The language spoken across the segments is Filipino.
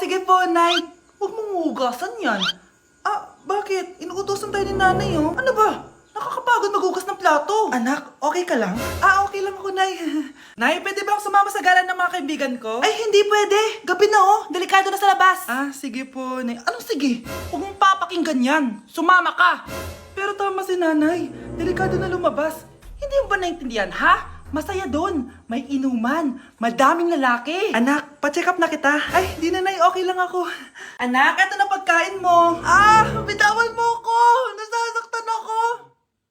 sige po, Nay. Huwag mong hugasan yan. Bakit? Inuutosan tayo ni Nanay, oh. Ano ba? Nakakapagod maghugas ng plato. Anak, okay ka lang? Okay lang ako, Nay. Nay, pwede ba akong sumama sa gala ng mga kaibigan ko? Ay, hindi pwede. Gabi na, oh. Delikado na sa labas. Sige po, Nay. Anong sige? Huwag mong papakinggan yan. Sumama ka. Pero tama si Nanay. Delikado na lumabas. Hindi mo ba naintindihan, ha? Masaya doon. May inuman. Madaming lalaki. Anak, pa-check up na kita. Ay, di na, Nay. Okay lang ako. Anak, eto na pagkain mo. Bitawan mo ako. Nasasaktan ako.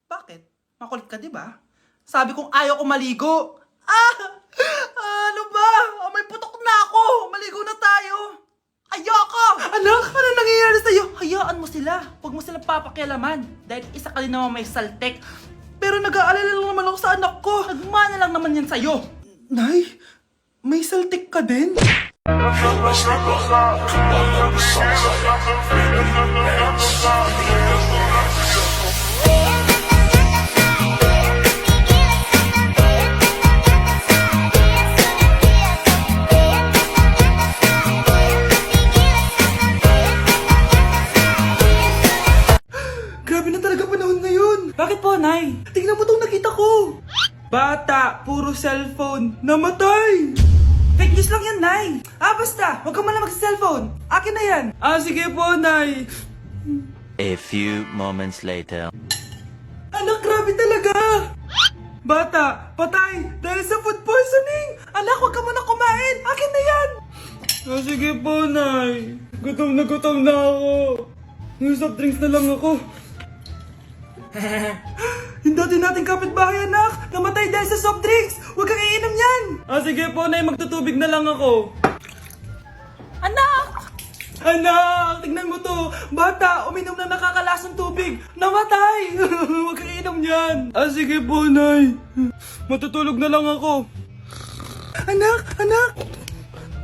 Bakit? Makulit ka, di ba? Sabi kong ayaw ko maligo. Ano ba? May putok na ako. Maligo na tayo. Ayoko! Anak, ano nangyayari sa'yo? Hayaan mo sila. Huwag mo silang papakialaman. Dahil isa ka din naman may saltek. Pero nag-aalala lang naman ako sa anak ko. Nagmana lang naman yan sa'yo. Nay, may saltik ka din? Grabe na talaga panahon ngayon. Bakit po, Nay? Tingnan mo itong nakita ko. Bata, puro cellphone, namatay. Fake news lang yan, Nay. Basta, huwag ka man lang mag-cellphone. Akin na yan. Sige po, Nay. A few moments later. Anak, grabe talaga. Bata, patay dahil sa food poisoning. Anak, huwag ka muna kumain. Akin na yan. Sige po, Nay. Gutom na ako. Yung soft drinks na lang ako. Yung dati nating kapitbahay, anak. Namatay dahil sa soft drinks. Huwag kang iinom yan. Sige po, Nay. Magtutubig na lang ako. Anak! Anak! Tignan mo to. Bata, uminom na nakakalasong tubig. Namatay! Huwag kang iinom yan. Sige po, Nay. Matutulog na lang ako. Anak!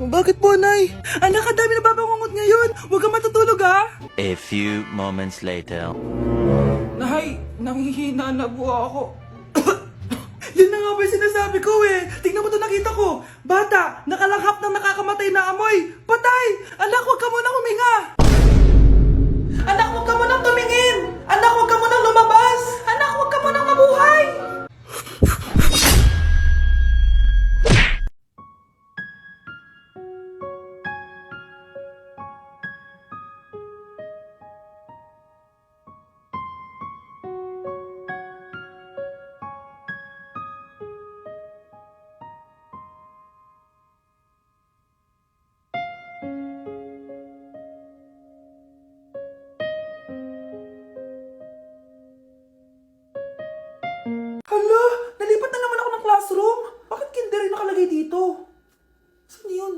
Bakit po, Nay? Anak, ang dami na babangungot ngayon. Huwag kang matutulog, ha? A few moments later. Nay, nanghihina na po ako. Yan na nga ba yung sinasabi ko eh. Tingnan mo ito nakita ko. Bata, nakalanghap ng nakakamatay na amoy. Patay! Anak, huwag ka munang huminga. Anak, huwag ka munang tumingin. Anak, huwag ka munang lumabas. Anak, huwag ka munang mabuhay. Hala, nalipat na naman ako ng classroom. Bakit kinder yung nakalagay dito? Saan yun?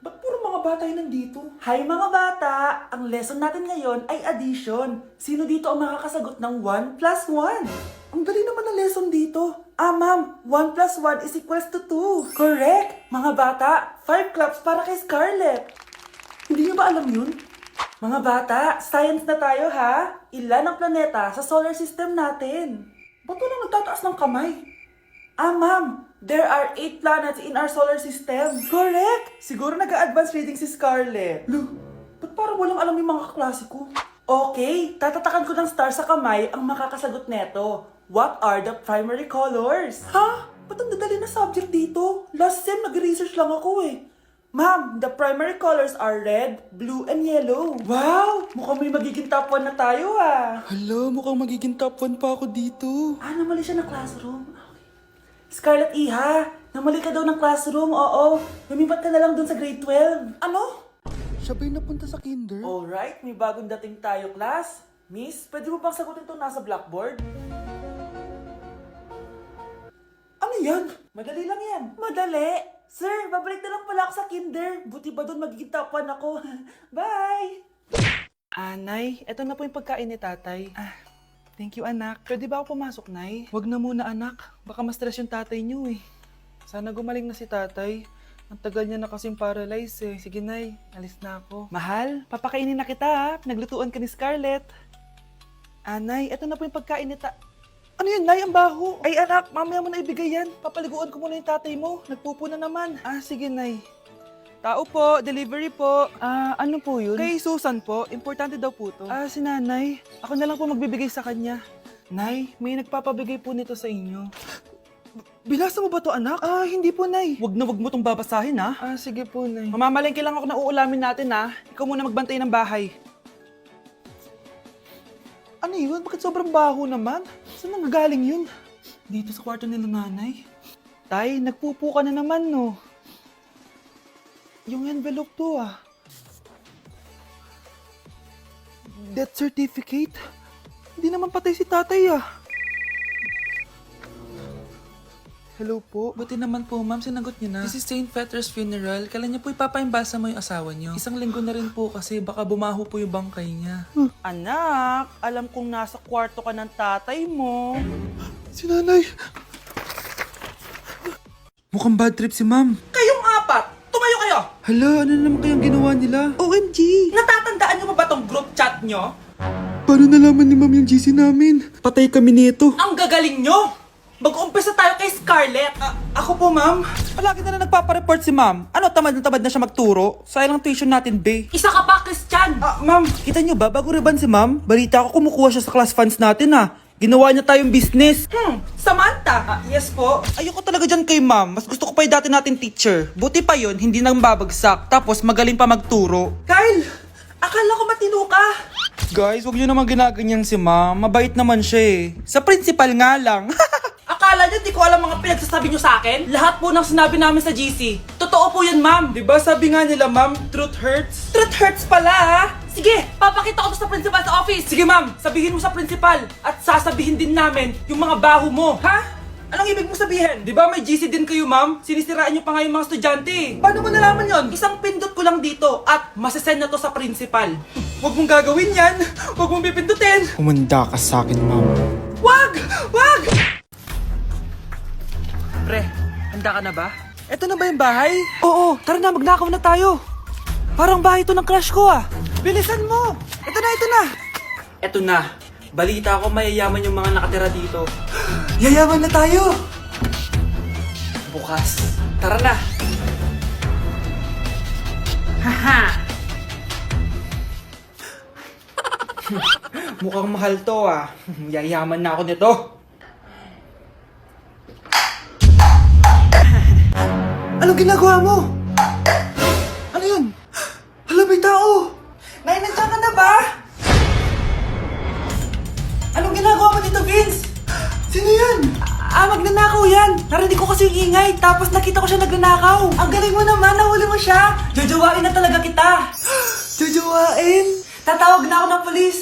Ba't puro mga bata yung nandito? Hi mga bata! Ang lesson natin ngayon ay addition. Sino dito ang makakasagot ng 1 plus 1? Ang dali naman ng lesson dito. Ma'am, 1 plus 1 is equals to 2. Correct! Mga bata, 5 claps para kay Scarlett. Hindi niyo ba alam yun? Mga bata, science na tayo ha. Ilan ang planeta sa solar system natin? Ba't walang nagtataas ng kamay? Ma'am, there are 8 planets in our solar system. Correct! Siguro nag-a-advance reading si Scarlett. Ba't parang walang alam yung mga kaklase ko? Okay, tatatakan ko ng star sa kamay ang makakasagot neto. What are the primary colors? Ha? Ba't ang dadali na subject dito? Last sem, nag-research lang ako eh. Ma'am, the primary colors are red, blue, and yellow. Wow! Mukhang may magiging top 1 na tayo ah. Hala, mukhang magiging top 1 pa ako dito. Namali siya ng classroom. Scarlett Iha, namali ka daw ng classroom, oo. Lumipat ka na lang dun sa grade 12. Ano? Siya ba'y napunta sa kinder? Alright, may bagong dating tayo, class. Miss, pwede mo bang sagutin itong nasa blackboard? Ano yan? Madali lang yan. Madali? Sir, babalik na lang pala ako sa kinder. Buti ba doon magiging top 1 ako? Bye! Nay, eto na po yung pagkain ni tatay. Thank you, anak. Pwede ba ako pumasok, Nay? Wag na muna, anak. Baka ma-stress yung tatay niyo eh. Sana gumaling na si tatay. Ang tagal niya na kasing paralyzed eh. Sige, Nay. Alis na ako. Mahal, papakainin na kita ha. Naglutuan ka ni Scarlett. Nay, eto na po yung pagkain ni Ano yun, Nay? Ang baho. Ay, anak, mamaya mo na ibigay yan. Papaliguan ko muna yung tatay mo. Nagpupo na naman. Sige, Nay. Tao po, delivery po. Ano po yun? Kay Susan po, importante daw po to. Si nanay, ako na lang po magbibigay sa kanya. Nay, may nagpapabigay po nito sa inyo. Binasa mo ba to, anak? Hindi po, nay. Wag mo tong babasahin, ha? Sige po, nay. Mamamalengke lang ako na uulamin natin, ha? Ikaw muna magbantay ng bahay. Ano yun? Bakit sobrang baho naman? Saan nanggagaling yun? Dito sa kwarto nila nanay. Tay, nagpupo ka na naman, no? Yung envelope to, Death certificate? Hindi naman patay si tatay, Hello po. Buti naman po, ma'am. Sinagot niyo na. This is St. Peter's Funeral. Kailan niyo po ipapaimbasa mo yung asawa niyo? Isang linggo na rin po kasi baka bumaho po yung bangkay niya. Anak, alam kong nasa kwarto ka ng tatay mo. Si nanay. Mukhang bad trip si ma'am. Kayong apat! Tumayo kayo! Hala, ano naman kayang ginawa nila? OMG! Natatandaan niyo ba tong group chat niyo? Paano nalaman ni ma'am yung GC namin? Patay kami nito. Ang gagaling niyo! Mag-umpisa tayo kay Scarlett. Ako po, ma'am. Palagi na nagpapareport si ma'am. Ano, tamad na siya magturo? Sayang tuition natin, be. Isa ka pa, Christian! Ma'am, kita niyo ba, bago riban si ma'am, balita ko kumukuha siya sa class funds natin, Ginawa niya tayong business. Samantha! Yes po. Ayoko talaga dyan kay ma'am. Mas gusto ko pa yung dati natin teacher. Buti pa yun, hindi nang babagsak. Tapos magaling pa magturo. Kyle! Akala ko matino ka. Guys, huwag niyo naman ginaganyan si ma'am. Mabait naman siya Sa principal nga lang. Akala niyo di ko alam mga pinagsasabi niyo sa akin? Lahat po ng sinabi namin sa GC. Totoo po yan, ma'am. Diba sabi nga nila, ma'am, truth hurts? Truth hurts pala, Sige, papakita ko to sa principal sa office. Sige, ma'am. Sabihin mo sa principal. At sasabihin din namin yung mga baho mo. Ha? Anong ibig mo sabihin? Di ba may GC din kayo, ma'am? Sinisiraan niyo pa nga yung mga estudyante. Paano mo nalaman yon? Isang pindot ko lang dito at masasend na to sa principal. Huwag mong gagawin yan. Huwag mong pipindutin. Humanda ka sa akin, ma'am. Wag! Wag! Pre, handa ka na ba? Eto na ba yung bahay? Oo, tara na, magnakaw na tayo. Parang bahay to ng crush ko Bilisan mo! Ito na! Eto na. Balita ko mayayaman yung mga nakatira dito. Yayaman na tayo! Bukas. Tara na! Haha! Mukhang mahal to Yayaman na ako nito. Anong ginagawa mo? Ano yun? Hala, may tao! Nay, nandiyan ka na ba? Anong ginagawa mo dito, Vince? Sino yan? Magnanakaw yan. Narinig ko kasi yung ingay, tapos nakita ko siya nagnanakaw. Ang galing mo naman, nahuli mo siya. Jojowain na talaga kita. Jojowain? Tatawag na ako ng polis.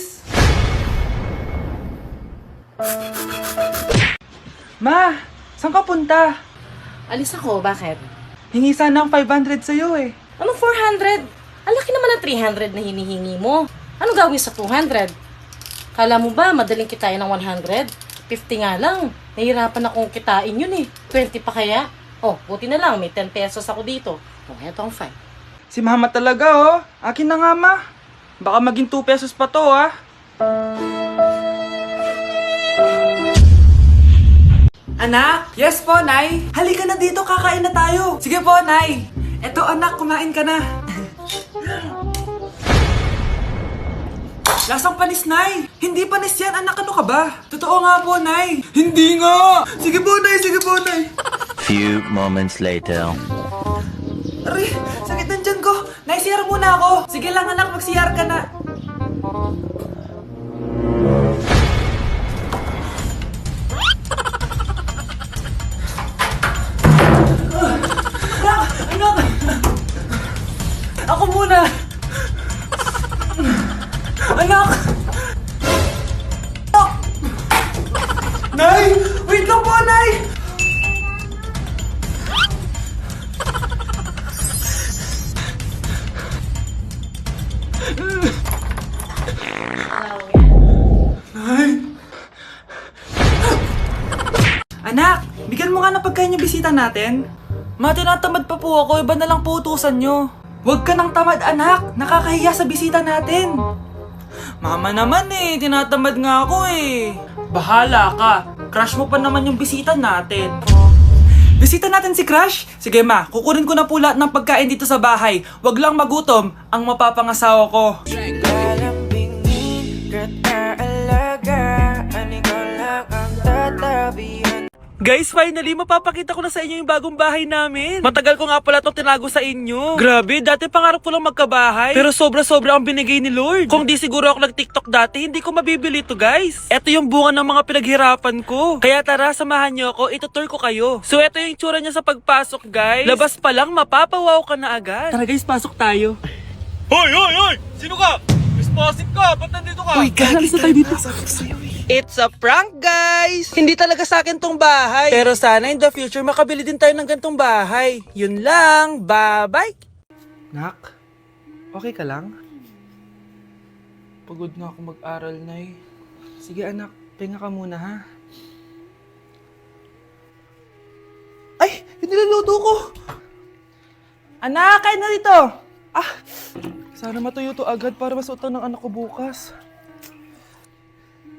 Ma, saan ka punta? Alis ako, bakit? Hingi sana ng 500 sa'yo Anong 400? Ang laki naman ng 300 na hinihingi mo. Ano gawin sa 200? Kala mo ba madaling kitain ng 100? 50 nga lang. Nahihirapan akong kitain yun 20 pa kaya? Oh, buti na lang, may 10 pesos ako dito. Oh, eto ang 5. Si mama talaga Akin na nga, ma. Baka maging 2 pesos pa to Anak? Yes po, Nay. Halika na dito, kakain na tayo. Sige po, Nay. Eto, anak, kumain ka na. Lasang panis, Nay. Hindi panis yan, anak. Ano ka ba? Totoo nga po, Nay. Hindi nga. Sige po, Nay. Sige po, Nay. Few moments later. Aray, sakit ng tiyan ko. Nay, CR muna ako. Sige lang, anak. Mag-CR ka na. Anak! Ako muna! Anak! Nay! Wait lang po, Nay! Nay! Anak! Bigyan mo nga ng pagkain yung bisita natin. Ma, tinatamad pa po ako. Iba na lang po utusan nyo. Huwag ka nang tamad, anak. Nakakahiya sa bisita natin. Mama naman tinatamad nga ako Bahala ka. Crush mo pa naman yung bisita natin. Bisita natin si Crush. Sige ma, kukunin ko na po lahat ng pagkain dito sa bahay. Wag lang magutom ang mapapangasawa ko. Guys, finally, mapapakita ko na sa inyo yung bagong bahay namin. Matagal ko nga pala itong tinago sa inyo. Grabe, dati pangarap ko lang magkabahay. Pero sobra-sobra ang binigay ni Lord. Kung di siguro ako nag-TikTok dati, hindi ko mabibili ito, guys. Ito yung bunga ng mga pinaghirapan ko. Kaya tara, samahan nyo ako, itutour ko kayo. So, ito yung tsura niya sa pagpasok, guys. Labas pa lang, mapapawaw ka na agad. Tara guys, pasok tayo. Hoy, hoy, hoy! Sino ka? Responsive ka! Ba't nandito ka? Uy, gagi tayo dito. It's a prank, guys! Hindi talaga sa akin tong bahay. Pero sana in the future, makabili din tayo ng gantong bahay. Yun lang. Bye-bye! Nak, okay ka lang? Pagod na ako mag-aral, Nay. Sige anak, pahinga ka muna, ha? Ay! Yung niluluto ko! Anak, kain na dito! Ah! Sana matuyo to agad para masuotan ng anak ko bukas.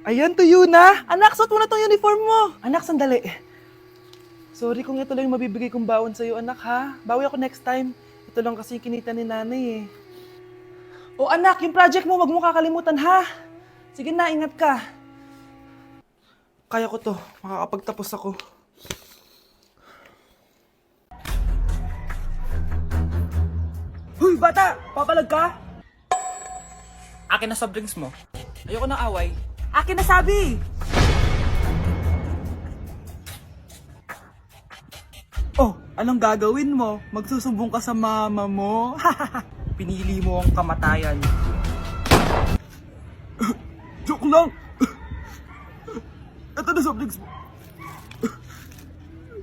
Ayan, tuyo na! Anak, suot mo na tong uniform mo! Anak, sandali. Sorry kung ito lang yung mabibigay kong baon sa'yo, anak, ha? Bawi ako next time. Ito lang kasi yung kinita ni nanay, eh. O anak, yung project mo, wag mo kakalimutan, ha? Sige na, ingat ka. Kaya ko to. Makakapagtapos ako. Huy, bata! Papalag ka? Akin na soft drinks mo. Ayoko ng away. Akin na sabi! Oh, anong gagawin mo? Magsusumbong ka sa mama mo? Pinili mo ang kamatayan. Joke lang! Ito na soft drinks mo.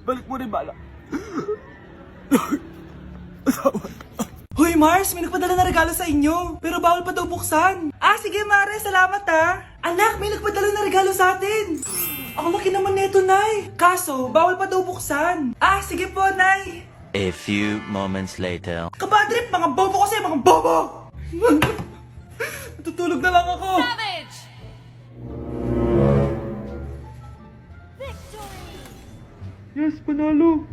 Balik mo rin bala. Asawa. Hoy Mars, may nagpadala na regalo sa inyo. Pero bawal pa daw buksan. Ah, sige Mare, salamat ha. Anak, may nagpadala na regalo sa atin. Ang laki naman nito, Nay. Kaso, bawal pa daw buksan. Ah, sige po, Nay. A few moments later. Kabadrip, mga bobo kasi, mga bobo! Tutulog na lang ako. Savage! Yes, panalo.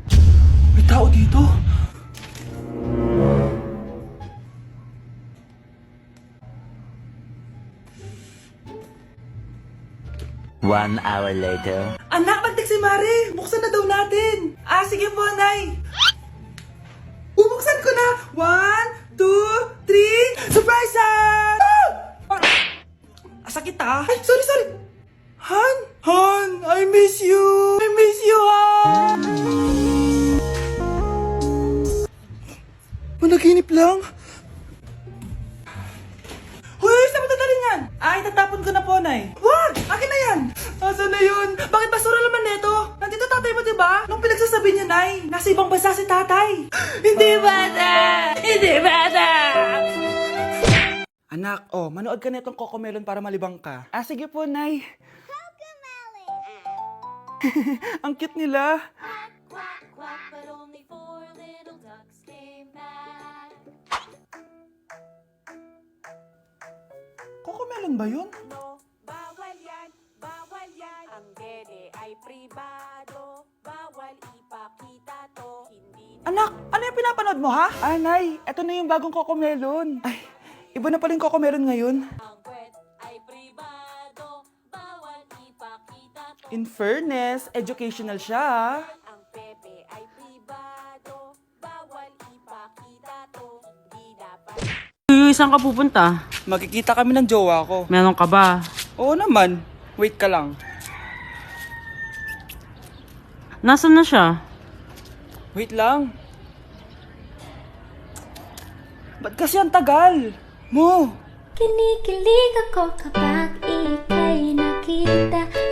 May tao dito. One hour later. Anak, nagtik si Mare. Buksan na daw natin. Ah, sige po, Nay. Bubuksan ko na. 1, 2, 3. Surprise! Sakit ah. Ay, sorry. Han? Han, I miss you. I miss you, Han. Managinip lang. Hoy, saan mo dadalhin yan? Ay, tatapon ko na po, Nay. Wag! Akin na yan! Asan na yun? Bakit basura naman neto? Nandito tatay mo, diba? Nung pinagsasabi niya, Nay, nasa ibang bansa si tatay. Hindi bata! Hindi bata! Anak, oh, manood ka na itong Cocomelon para malibang ka. Ah, sige po, Nay. Ang cute nila. Quack, quack, but only 4 little ducks came back. Cocomelon ba yun? No, bawal yan, bawal yan. Ang dede ay pribado, bawal ipakita to. Hindi Anak, ano yung pinapanood mo, ha? Ah, Nay, eto na yung bagong Cocomelon. Ay, iba na pala yung Cocomelon ngayon. Ang kwet ay pribado, bawal ipakita to. In fairness, educational siya, ha? ang pepe ay pribado, bawal ipakita to. Hindi dapat Uy, saan ka pupunta? Magkikita kami ng jowa ko. Meron ka ba? Oo naman. Wait ka lang. Nasaan na siya? Wait lang. Ba't kasi ang tagal? Mo! Kinikilig ako kapag ika'y nakita.